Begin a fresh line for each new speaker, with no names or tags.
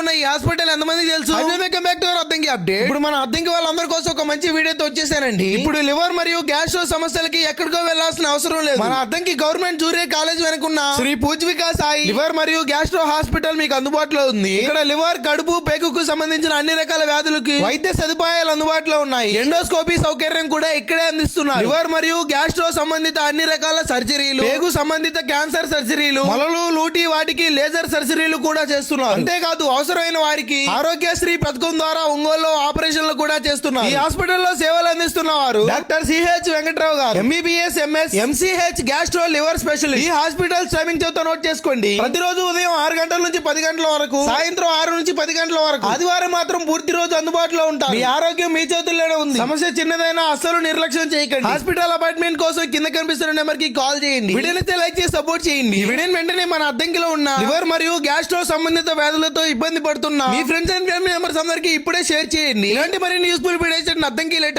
ఉన్న ఈ హాస్పిటల్ ఎంతమంది తెలుసు? Welcome back to our Addanki update. ఇప్పుడు మన అద్దంకి వాళ్ళందరి కోసం ఒక మంచి వీడియోతో వచ్చేసానండి. ఇప్పుడు లివర్ మరియు గ్యాస్ట్రో సమస్యలకి ఎక్కడికో వెళ్లాల్సిన అవసరం లేదు. మన అద్దంకి గవర్నమెంట్ జూనియర్ కాలేజ్ వెనుకున్న శ్రీ పూజ్విక సాయి లివర్ మరియు గ్యాస్ట్రో హాస్పిటల్ మీకు అందుబాటులో ఉంది. ఇక్కడ లివర్, కడుపు, పేగుకు సంబంధించిన అన్ని రకాల వ్యాధులకి వైద్య సదుపాయాలు అందుబాటులో ఉన్నాయి. ఎండోస్కోపీ సౌకర్యం కూడా ఇక్కడే అందిస్తున్నారు. లివర్ మరియు గ్యాస్ట్రో సంబంధిత అన్ని రకాల సర్జరీలు, పేగు సంబంధిత క్యాన్సర్ సర్జరీలు, మొలలు, లూటి వాటికి లేజర్ సర్జరీలు కూడా చేస్తున్నారు. అంతేకాదు అవసరమైన వారికి ఆరోగ్యశ్రీ పథకం ద్వారా ఒంగోలులో ఆపరేషన్లు కూడా చేస్తున్నారు. ఈ హాస్పిటల్లో సేవలు అందిస్తున్న వారు డాక్టర్ సిహెచ్ వెంకట్రావు గారు, MBBS, MS, MCh gastro liver specialist. ఈ హాస్పిటల్ టైమింగ్ చెప్తా నోట్ చేసుకోండి. ప్రతిరోజు ఉదయం 6 గంటల నుంచి 10 గంటల వరకు, సాయంత్రం 6 నుంచి 10 గంటల వరకు, ఆదివారం మాత్రం పూర్తి రోజు అందుబాటులో ఉంటారు. మీ ఆరోగ్యం మీ చేతుల్లోనే ఉంది. సమస్య చిన్నదైనా అస్సలు నిర్లక్ష్యం చేయకండి. హాస్పిటల్ అపాయింట్మెంట్ కోసం కింద కనిపిస్తున్న నెంబర్ కి కాల్ చేయండి. వీడియోని లైక్ చేసి సపోర్ట్ చేయండి. ఈ వీడియోని వెంటనే మన అద్దంకిలో ఉన్న లివర్ మరియు గ్యాస్ట్రో సంబంధిత వ్యాధులతో ఇబ్బంది పడుతున్న మీ ఫ్రెండ్స్ అండ్ ఫ్యామిలీ మెంబర్స్ అందరికీ ఇప్పుడే షేర్ చేయండి. ఇలాంటి మరిన్ని యూస్ఫుల్ వీడియోస్ అద్దంకి లేటెస్ట్